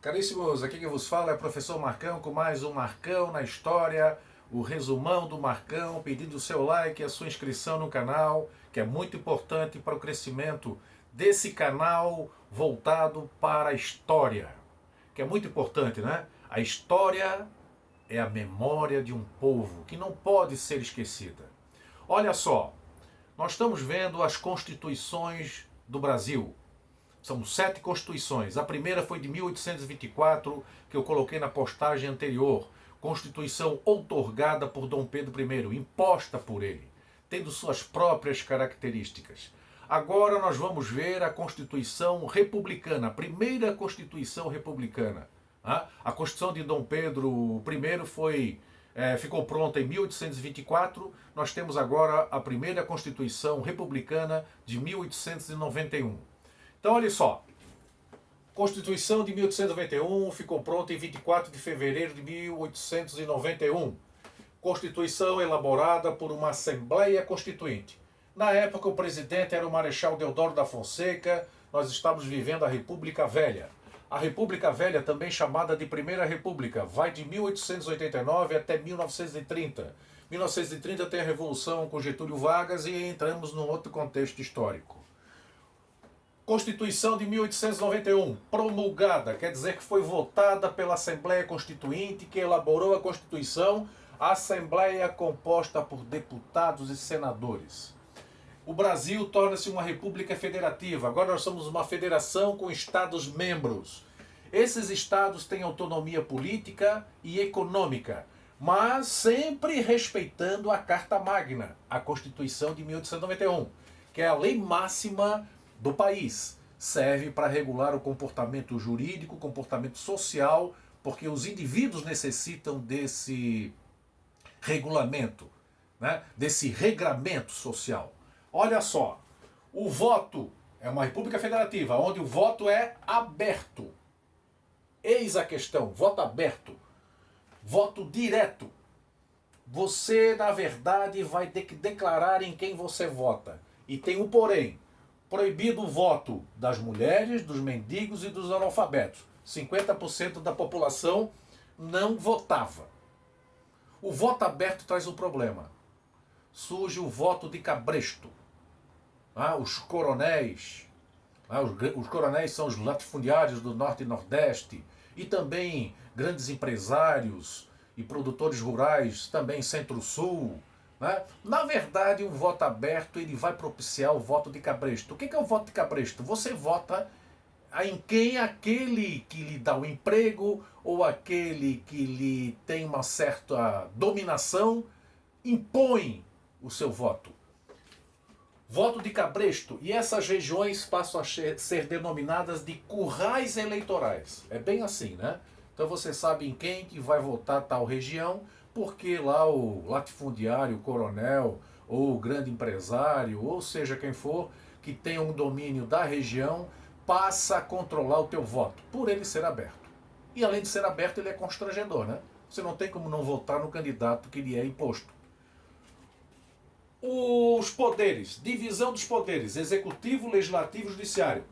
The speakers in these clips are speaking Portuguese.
Caríssimos, aqui que vos fala é o professor Marcão com mais um Marcão na História, o resumão do Marcão, pedindo o seu like e a sua inscrição no canal, que é muito importante para o crescimento desse canal voltado para a história, que é muito importante, né? A história é a memória de um povo que não pode ser esquecida. Olha só, nós estamos vendo as constituições do Brasil. São 7 constituições. A primeira foi de 1824, que eu coloquei na postagem anterior. Constituição outorgada por Dom Pedro I, imposta por ele, tendo suas próprias características. Agora nós vamos ver a Constituição republicana, a primeira Constituição republicana. A Constituição de Dom Pedro I ficou pronta em 1824. Nós temos agora a primeira Constituição republicana de 1891. Então, olha só, Constituição de 1891 ficou pronta em 24 de fevereiro de 1891. Constituição elaborada por uma Assembleia Constituinte. Na época, o presidente era o Marechal Deodoro da Fonseca. Nós estávamos vivendo a República Velha. A República Velha, também chamada de Primeira República, vai de 1889 até 1930. 1930 tem a Revolução com Getúlio Vargas e entramos num outro contexto histórico. Constituição de 1891, promulgada, quer dizer que foi votada pela Assembleia Constituinte, que elaborou a Constituição, a Assembleia composta por deputados e senadores. O Brasil torna-se uma república federativa, agora nós somos uma federação com estados-membros. Esses estados têm autonomia política e econômica, mas sempre respeitando a Carta Magna, a Constituição de 1891, que é a lei máxima do país. Serve para regular o comportamento jurídico, o comportamento social, porque os indivíduos necessitam desse regulamento, né? Desse regramento social. Olha só, o voto é uma república federativa, onde o voto é aberto. Eis a questão, voto aberto, voto direto. Você, na verdade, vai ter que declarar em quem você vota. E tem um porém. Proibido o voto das mulheres, dos mendigos e dos analfabetos. 50% da população não votava. O voto aberto traz um problema. Surge o voto de cabresto. Os coronéis. Os coronéis são os latifundiários do Norte e Nordeste. E também grandes empresários e produtores rurais, também Centro-Sul. Na verdade, o voto aberto ele vai propiciar o voto de cabresto. O que é o voto de cabresto? Você vota em quem aquele que lhe dá o emprego ou aquele que lhe tem uma certa dominação impõe o seu voto. Voto de cabresto. E essas regiões passam a ser denominadas de currais eleitorais. É bem assim, né? Então você sabe em quem que vai votar tal região, porque lá o latifundiário, o coronel, ou o grande empresário, ou seja quem for, que tenha um domínio da região, passa a controlar o teu voto, por ele ser aberto. E além de ser aberto, ele é constrangedor, né? Você não tem como não votar no candidato que lhe é imposto. Os poderes, divisão dos poderes, executivo, legislativo e judiciário.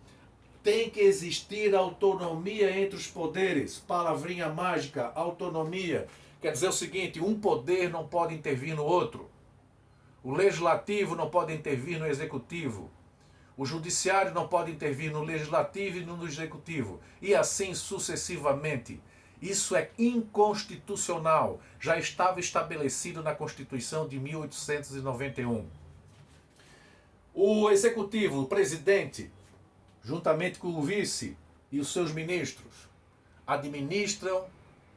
Tem que existir autonomia entre os poderes. Palavrinha mágica, autonomia. Quer dizer o seguinte, um poder não pode intervir no outro. O legislativo não pode intervir no executivo. O judiciário não pode intervir no legislativo e no executivo. E assim sucessivamente. Isso é inconstitucional. Já estava estabelecido na Constituição de 1891. O executivo, o presidente, juntamente com o vice e os seus ministros, administram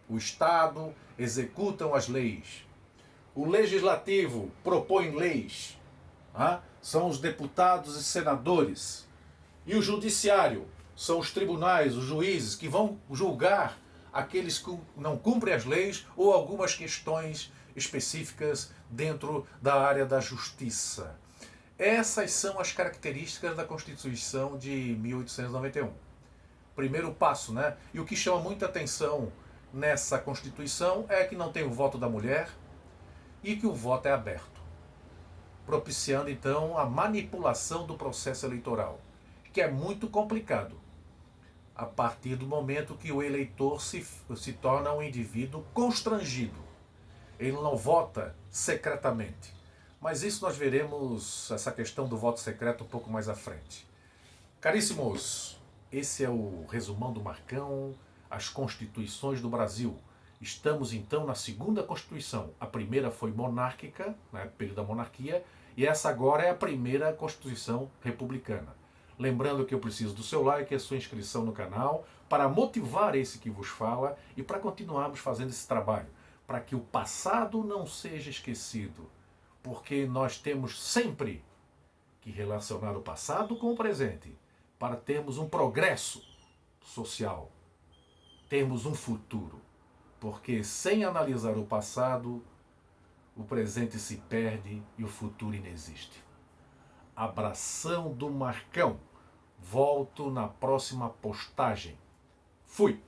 o Estado, executam as leis. O legislativo propõe leis. São os deputados e senadores. E o judiciário são os tribunais, os juízes, que vão julgar aqueles que não cumprem as leis ou algumas questões específicas dentro da área da justiça. Essas são as características da Constituição de 1891. Primeiro passo, né? E o que chama muita atenção nessa Constituição é que não tem o voto da mulher e que o voto é aberto, propiciando então a manipulação do processo eleitoral, que é muito complicado. a partir do momento que o eleitor se torna um indivíduo constrangido. Ele não vota secretamente. Mas isso nós veremos, essa questão do voto secreto, um pouco mais à frente. Caríssimos, esse é o resumão do Marcão, as constituições do Brasil. Estamos então na segunda Constituição. A primeira foi monárquica, né, período da monarquia, e essa agora é a primeira Constituição republicana. Lembrando que eu preciso do seu like e a sua inscrição no canal para motivar esse que vos fala e para continuarmos fazendo esse trabalho, para que o passado não seja esquecido, porque nós temos sempre que relacionar o passado com o presente para termos um progresso social, termos um futuro. Porque sem analisar o passado, o presente se perde e o futuro inexiste. Abração do Marcão. Volto na próxima postagem. Fui!